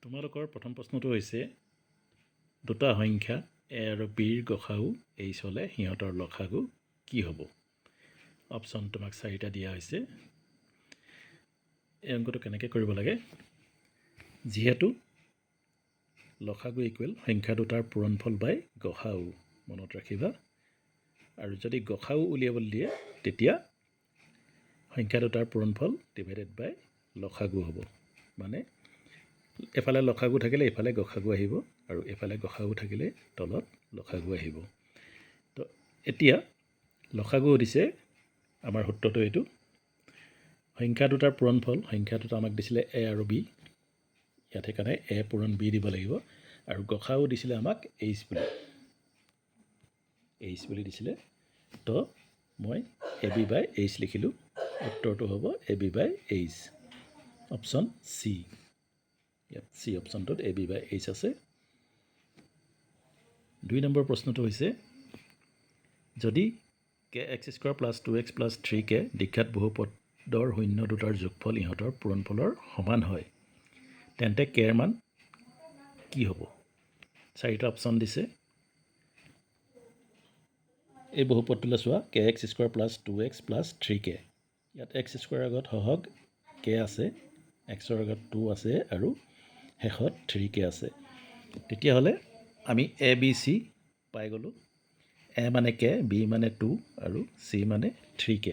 তোমালোকৰ প্ৰথম প্ৰশ্নটো হৈছে দুটা সংখ্যা এ আৰু বিৰ গসাউ এইচ হ'লে সিহঁতৰ লসাগু কি হ'ব? অপশ্যন তোমাক চাৰিটা দিয়া হৈছে। এই অংকটো কেনেকৈ কৰিব লাগে? যিহেতু লসাগু ইকুৱেল সংখ্যা দুটাৰ পূৰণফল বাই গসাউ, মনত ৰাখিবা। আৰু যদি গসাউ উলিয়াবলৈ দিয়ে তেতিয়া সংখ্যা দুটাৰ পূৰণফল ডিভাইডেড বাই লসাগু হ'ব। মানে এফালে লসাগু থাকিলে এফালে গসাগু আহিব আৰু এফালে গসাগু থাকিলে তলত লসাগু আহিব। তো এতিয়া লসাগু দিছে, আমাৰ সূত্ৰটো এইটো, সংখ্যা দুটাৰ পূৰণফল, সংখ্যা দুটা আমাক দিছিলে এ আৰু বি, ইয়াত সেইকাৰণে এ পূৰণ বি দিব লাগিব। আৰু গসাগু দিছিলে আমাক এইচ বুলি দিছিলে, তো মই এ বি বাই এইচ লিখিলোঁ। উত্তৰটো হ'ব A B by H, option C. ইয়াত চি অপশ্যনটোত এ বি বাই এইচ আছে। 2 নম্বৰ প্ৰশ্নটো হৈছে, যদি k x square plus 2x plus 3k দ্বিঘাত বহুপদৰ শূন্য দুটাৰ যোগফল ইহঁতৰ পূৰণফলৰ সমান হয়, তেন্তে কেৰ মান কি হ'ব? চাৰিটা অপশ্যন দিছে। এই বহুপদটোলৈ চোৱা, k x square plus 2x plus 3k। ইয়াত এক্স স্কুৱাৰ আগত সহগ কে আছে, এক্সৰ আগত 2 আছে আৰু শেষত 3k আছে। তেতিয়াহ'লে আমি এ বি চি পাই গ'লোঁ। এ মানে কে, বি মানে 2 আৰু চি মানে 3k।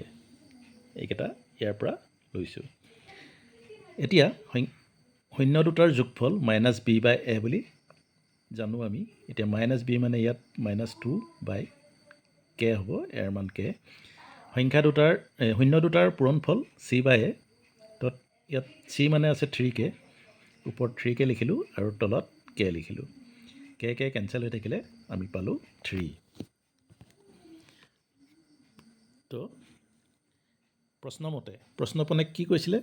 এইকেইটা ইয়াৰ পৰা লৈছোঁ। এতিয়া শূন্য দুটাৰ যোগফল মাইনাছ বি বাই এ বুলি জানো আমি। এতিয়া মাইনাছ বি মানে ইয়াত -2 বাই কে হ'ব, এৰ মান কে। শূন্য দুটাৰ পূৰণফল চি বাই এ, তো ইয়াত চি মানে আছে 3k, ওপৰত 3k লিখিলোঁ আৰু তলত কে লিখিলোঁ। কে কেঞ্চেল হৈ থাকিলে আমি পালোঁ 3। তো প্ৰশ্নপণে কি কৈছিলে?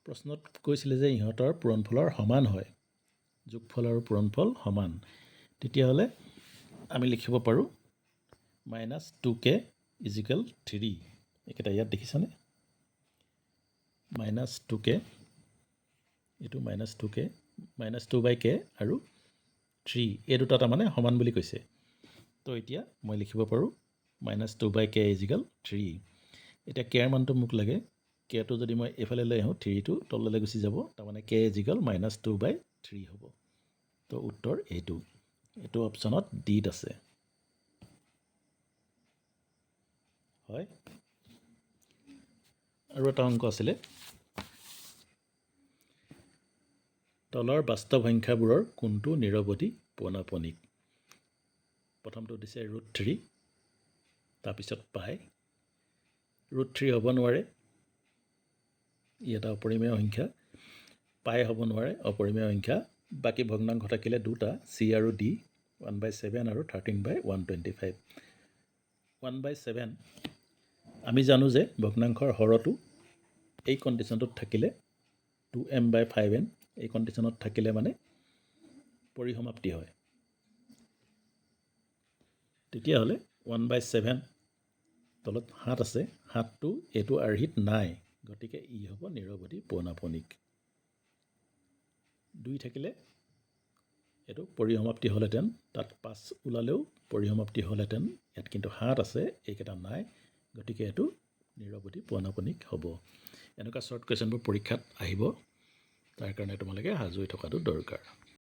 প্ৰশ্নত কৈছিলে যে ইহঁতৰ পূৰণফলৰ সমান হয়, যোগফল আৰু পূৰণফল সমান। তেতিয়াহ'লে আমি লিখিব পাৰোঁ -2k = 3। এইকেইটা ইয়াত দেখিছানে? -2k, এইটো -2k, -2 বাই k আৰু 3, এই দুটা তাৰমানে সমান বুলি কৈছে। তো এতিয়া মই লিখিব পাৰোঁ -2 বাই k = 3। এতিয়া কেৰ মানটো মোক লাগে। কেটো যদি মই এইফালে লৈ আহোঁ, 3টো তললৈ গুচি যাব, তাৰমানে k = -2 বাই 3 হ'ব। তো উত্তৰ এইটো অপশ্যনত ডিত আছে। হয়। আৰু এটা অংক আছিলে, তলৰ বাস্তৱ সংখ্যাবোৰৰ কোনটো নিৰৱধি পৌনঃপুনিক? প্ৰথমটো দিছে √3, তাৰপিছত পাই। √3 হ'ব নোৱাৰে, ই এটা অপৰিমেয় সংখ্যা। পাই হ'ব নোৱাৰে, অপৰিমেয় সংখ্যা। বাকী ভগ্নাংশ থাকিলে দুটা, চি আৰু ডি, 1/7 আৰু 13/125। 1/7 আমি জানো যে ভগ্নাংশৰ হৰটো এই কণ্ডিশ্যনটোত থাকিলে 2m/5n, এই কণ্ডিশ্যনত থাকিলে মানে পৰিসমাপ্তি হয়। তেতিয়াহ'লে 1/7 তলত 7 আছে, 7টো এইটো আৰ্হিত নাই, গতিকে ই হ'ব নিৰৱধি পৌনঃপুনিক। 2 থাকিলে এইটো পৰিসমাপ্তি হ'লহেঁতেন, তাত 5 ওলালেও পৰিসমাপ্তি হ'লহেঁতেন। ইয়াত কিন্তু 7 আছে, এইকেইটা নাই, গতিকে এইটো নিৰৱধি পৌনঃপুনিক হ'ব। এনেকুৱা শ্বৰ্ট কুৱেশ্যনবোৰ পৰীক্ষাত আহিব, তাৰ কাৰণে তোমালোকে সাজু হৈ থকাটো দৰকাৰ।